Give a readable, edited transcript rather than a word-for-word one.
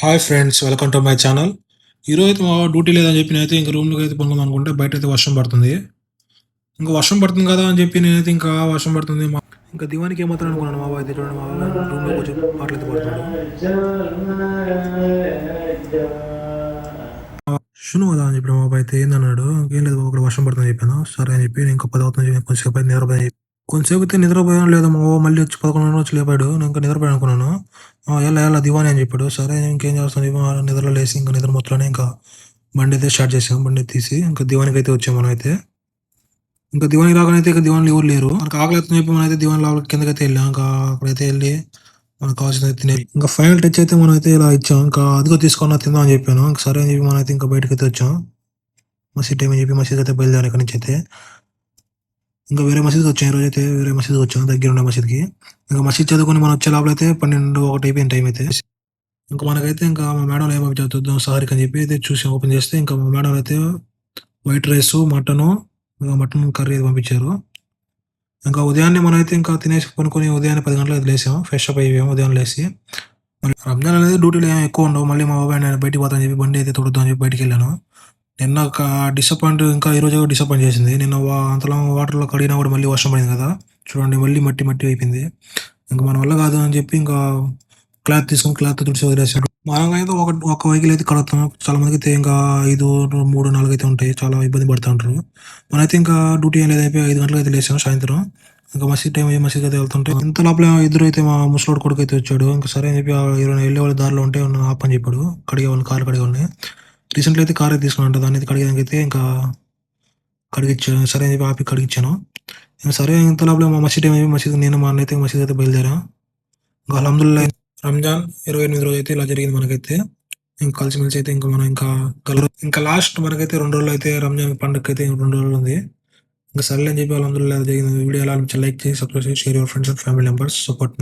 Hi friends, welcome to my channel. ఈరోజు అయితే మా డ్యూటీ లేదని చెప్పి నేనైతే ఇంక రూమ్‌లోకి అయితే పడుకుందాం అనుకుంటే బయటైతే వర్షం పడుతుంది. ఇంక వర్షం పడుతుంది కదా అని చెప్పి నేనైతే ఇంకా వర్షం పడుతుంది. ఇంకా దివానికి ఏమవుతాడు అనుకున్నాను. మా బావ అయితే చూడండి, మా బావ రూమ్‌లోకి వచ్చి పాటలైతే పాడుతున్నాడు. షును కదా అని చెప్పిన మా బావ అయితే ఏందన్నాడు. "ఏం లేదు బావ, ఇక్కడ వర్షం పడుతుందని" చెప్పాను. సరే అని చెప్పి నేను ఇంకా 10 అవుతుంది కొంచెంసేపు అయితే నిద్రపోయాను. కొంచెంసేపు అయితే నిద్రపోయానో లేదో మా బావ మళ్ళీ వచ్చి 11 వచ్చి లేపాడు. నేను ఇంకా నిద్రపోయాను అనుకున్నాను. "ఏళ్ళ ఏళ్ళ దివాని" అని చెప్పాడు. సరే ఇంకేం చేస్తాను చెప్పి నిద్రలో లేసి ఇంకా నిద్ర మొత్తంలోనే ఇంకా బండి అయితే స్టార్ట్ చేసాం. బండి తీసి ఇంకా దివానికి అయితే వచ్చాం మనం అయితే. ఇంకా దివానికి రాగానే అయితే ఇక దివాన్‌లో ఎవరు లేరు. మనకు ఆకలేస్తుందని చెప్పి మనమైతే దివాన్ లోపలికి కిందకైతే వెళ్ళాం. ఇంకా అక్కడైతే వెళ్ళి మనకు కావాల్సినవి తినేవి. ఇంకా ఫైనల్ టచ్ అయితే మనమైతే ఇలా ఇచ్చాం. ఇంకా అదిగో తీసుకోన్నా తిందాం అని చెప్పాను. ఇంక సరే అని చెప్పి మనమైతే ఇంకా బయటకైతే వచ్చాం. మసీద్ టైం అని చెప్పి మసీద్‌కైతే బయలుదేరాం ఇక్కడి నుంచి అయితే. ఇంకా వేరే మసీద్‌కి వచ్చాం. ఈరోజైతే వేరే మసీద్‌కి వచ్చాం, దగ్గరుండే మసీద్‌కి. ఇంకా మసీద్ చదువుకొని మనం వచ్చే లోపలైతే 12, 1 అయిపోయింది టైం అయితే. ఇంకా మనకైతే ఇంకా మా మేడంలు ఏం పంపించారో సహరిక్ అని చెప్పి అయితే చూసి ఓపెన్ చేస్తే ఇంకా మా మేడంలు అయితే వైట్ రైసు, మటను, ఇంకా మటన్ కర్రీ పంపించారు. ఇంకా ఉదయాన్నే మనమైతే ఇంకా తినేసి పనుకొని ఉదయాన్నే 10 గంటలకు లేసాం. ఫ్రెష్ అప్ అయిపోయాం ఉదయాన్నే లేసి. మళ్ళీ రంజాన్ అనేది డ్యూటీలు ఏమి ఎక్కువ ఉండవు. మళ్ళీ మా బాబాయ్ నేను బయటికి పోతా అని చెప్పి బండి అయితే తోలుద్దాం అని చెప్పి బయటికెళ్ళాను. నిన్న ఒక డిసప్పాయింట్, ఇంకా ఈరోజు కూడా డిసప్పాయింట్ చేసింది. నిన్న అంతలో వాటర్‌లో కడిగినా కూడా మళ్ళీ వర్షం పడింది కదా! చూడండి మళ్ళీ మట్టి మట్టి అయిపోయింది. ఇంక మన వల్ల కాదు అని చెప్పి ఇంకా క్లాత్ తీసుకొని క్లాత్‌తో తుడిచి వదిలేసాను. మామూలుగా అయితే ఒక వెహికల్ అయితే కడుగుతాం. చాలా మందికైతే ఇంకా 5, 3, 4 అయితే ఉంటాయి. చాలా ఇబ్బంది పడతా ఉంటారు. మనమైతే ఇంకా డ్యూటీ ఏం లేదు, అయిపోయి 5 గంటలకైతే లేసాం సాయంత్రం. ఇంకా మసీద్ టైం అయ్యి మసీద్‌కైతే వెళ్తుంటే ఇంత లోపల ఇద్దరైతే మా ముసలోడు కొడుకైతే వచ్చాడు. ఇంక సరే అని చెప్పి ఎవరైనా వెళ్ళేవాళ్ళు దారిలో ఉంటే నన్ను ఆపని చెప్పాడు. కడిగేవాళ్ళని, కార్లు కడిగేవాళ్ళని. రీసెంట్‌గా అయితే కార్ అయితే తీసుకున్నానంట. దాన్నయితే కడిగేదానికైతే ఇంకా కడిగిచ్చాను. సరే అని చెప్పి ఆపి కడిగిచ్చాను. ఇంక సరే ఇంత లోపల మా మసీద్ టైం అయిపోయి నేను మా అన్నయితే మసీద్‌కైతే బయలుదేరాం. ఇంకా అల్హమ్దులిల్లాహ్ రంజాన్ 28 రోజైతే ఇలా జరిగింది మనకైతే. ఇంక కలిసిమెలిసి అయితే ఇంక మనం ఇంకా లాస్ట్ మనకైతే 2 రోజులైతే రంజాన్ పండగకైతే 2 రోజులుంది. ఇంక సర్లే అని చెప్పి అల్హమ్దులిల్లాహ్ జరిగింది. వీడియో ఎలా అనిపించింది లైక్ చేసి, సబ్స్క్రైబ్ చేసి, share your friends and family members. Support me.